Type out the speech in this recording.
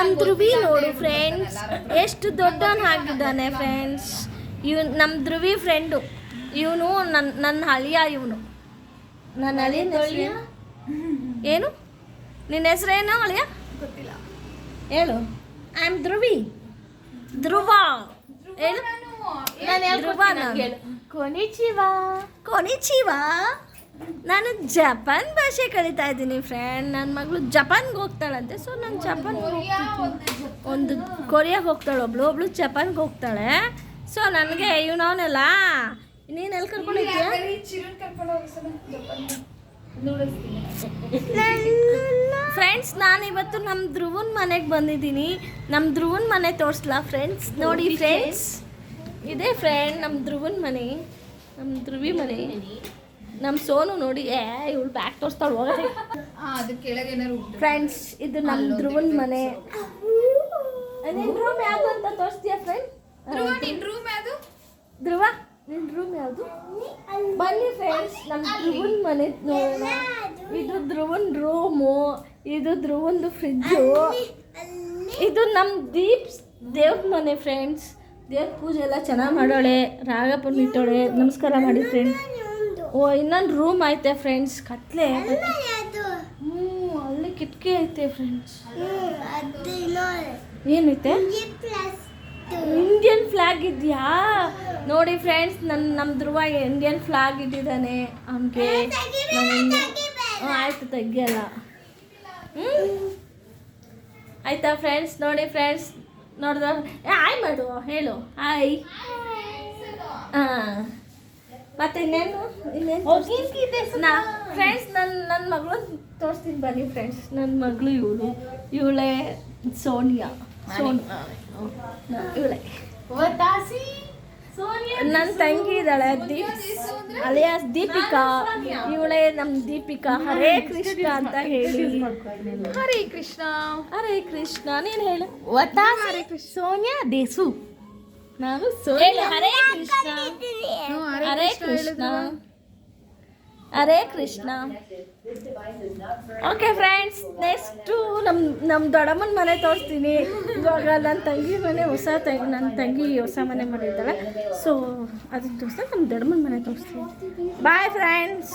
ನಮ್ಮ ಧ್ರುವಿ ನೋಡು ಫ್ರೆಂಡ್ಸ್, ಎಷ್ಟು ದೊಡ್ಡವನು ಆಗಿದ್ದಾನೆ ಫ್ರೆಂಡ್ಸ್. ನಮ್ಮ ಧ್ರುವಿ ಫ್ರೆಂಡು ಇವನು, ನನ್ನ ಅಳಿಯ ಇವನು. ನನ್ನ ಅಳಿಯ ಏನು? ನಿನ್ನ ಹೆಸರೇನು ಅಳಿಯ? ಗೊತ್ತಿಲ್ಲ, ಹೇಳು. I am Dhruvi. ಧ್ರುವ ಹೇಳು. ಕೊನಿಚಿವಾ. ನಾನು ಜಪಾನ್ ಭಾಷೆ ಕಲಿತಾ ಇದ್ದೀನಿ ಫ್ರೆಂಡ್. ನನ್ನ ಮಗಳು ಜಪಾನ್ಗೆ ಹೋಗ್ತಾಳಂತೆ. ಸೊ ನಾನು ಜಪಾನ್ಗೆ ಒಂದು ಕೊರಿಯಾಗೆ ಹೋಗ್ತಾಳೆ, ಒಬ್ಳು ಜಪಾನ್ಗೆ ಹೋಗ್ತಾಳೆ. ಸೊ ನನಗೆ ಇವನವನೆಲ್ಲ ನೀನು ಎಲ್ಲಿ ಕರ್ಕೊಂಡಿದ್ಯಾ? ಫ್ರೆಂಡ್ಸ್, ನಾನಿವತ್ತು ನಮ್ಮ ಧ್ರುವನ್ ಮನೆಗೆ ಬಂದಿದ್ದೀನಿ. ನಮ್ಮ ಧ್ರುವನ್ ಮನೆ ತೋರಿಸ್ಲಾ ಫ್ರೆಂಡ್ಸ್? ನೋಡಿ ಫ್ರೆಂಡ್ಸ್, ಇದೇ ಫ್ರೆಂಡ್ ನಮ್ಮ ಧ್ರುವನ್ ಮನೆ, ನಮ್ಮ ಧ್ರುವಿ ಮನೆ. ನಮ್ಮ ಸೋನು ನೋಡಿ, ಇವಳು ಬ್ಯಾಗ್ ತೋರಿಸ್ತಾಳೆ ಹೋಗದೆ. ಫ್ರೆಂಡ್ಸ್, ಇದು ನಮ್ಮ ಧ್ರುವನ್ ಮನೆ. ನಿನ್ನ ರೂಮ್ ಯಾವುದು ಅಂತ ತೋರಿಸ್ತೀಯಾ ಫ್ರೆಂಡ್? ಧ್ರುವ, ನಿನ್ನ ರೂಮ್ ಯಾವುದು? ಬನ್ನಿ ಫ್ರೆಂಡ್ಸ್, ನಮ್ಮ ಧ್ರುವನ್ ಮನೆ ನೋಡೋಣ. ಇದು ಧ್ರುವನ್ ರೂಮು, ಇದು ಧ್ರುವಂದು ಫ್ರಿಜ್ಜು, ಇದು ನಮ್ಮ ದೇವ್ರ ಮನೆ ಫ್ರೆಂಡ್ಸ್. ದೇವ್ರ ಪೂಜೆ ಎಲ್ಲ ಚೆನ್ನಾಗಿ ಮಾಡೋಳೆ. ರಾಗಪ್ಪನ ಇಟ್ಟೋಳೆ. ನಮಸ್ಕಾರ ಮಾಡಿ ಫ್ರೆಂಡ್ಸ್. ಇನ್ನೊಂದು ರೂಮ್ ಐತೆ ಫ್ರೆಂಡ್ಸ್, ಕತ್ಲೆ. ಅಲ್ಲಿ ಕಿಟಕಿ ಐತೆ ಫ್ರೆಂಡ್ಸ್. ಏನೈತೆ? ಇಂಡಿಯನ್ ಫ್ಲಾಗ್ ಇದೆಯಾ ನೋಡಿ ಫ್ರೆಂಡ್ಸ್. ನಮ್ಮ ಧ್ರುವ ಇಂಡಿಯನ್ ಫ್ಲಾಗ್ ಇಟ್ಟಿದ್ದಾನೆ ಅವನಿಗೆ. ಆಯ್ತು, ತೆಗಿಯಲ್ಲ. ಆಯ್ತಾ ಫ್ರೆಂಡ್ಸ್? ನೋಡಿ ಫ್ರೆಂಡ್ಸ್, ನೋಡಿದ್ರೆ ಹಾಯ್ ಮಾಡು, ಹೇಳು ಹಾಯ್. ಹಾಂ, ಮತ್ತೆ ಇನ್ನೇನು ಫ್ರೆಂಡ್ಸ್? ನನ್ನ ಮಗಳು ತೋರಿಸ್ತೀನಿ ಬನ್ನಿ ಫ್ರೆಂಡ್ಸ್. ನನ್ನ ಮಗಳು ಇವಳೇ ಸೋನಿಯಾ. ಇವಳೆ ನನ್ನ ತಂಗಿ ಇದ್ದಾಳೆ, ಅಲಿಯಾಸ್ ದೀಪಿಕಾ. ಇವಳೇ ನಮ್ಮ ದೀಪಿಕಾ. ಹರೇ ಕೃಷ್ಣ ಅಂತ ಹೇಳಿ. ಹರೇ ಕೃಷ್ಣ. ಹರೇ ಕೃಷ್ಣ. ನೀನು ಹೇಳು. ಹರೇ ಕೃಷ್ಣ. ಸೋನಿಯಾ ದೇಸು. ನಾನು Hare Krishna. Hare Krishna. Hare Krishna. Okay friends, next ನಮ್ಮ ದೊಡ್ಡಮ್ಮನ ಮನೆ ತೋರಿಸ್ತೀನಿ. ಇವಾಗ ನನ್ನ ತಂಗಿ ಮನೆ ನನ್ನ ತಂಗಿ ಹೊಸ ಮನೆ ಮಾಡಿದ್ದಾಳೆ. ಸೊ ಅದನ್ನು ತೋರಿಸ್ತಾ ನಮ್ಮ ದೊಡ್ಡಮ್ಮನ ಮನೆ ತೋರಿಸ್ತೀನಿ. Bye friends.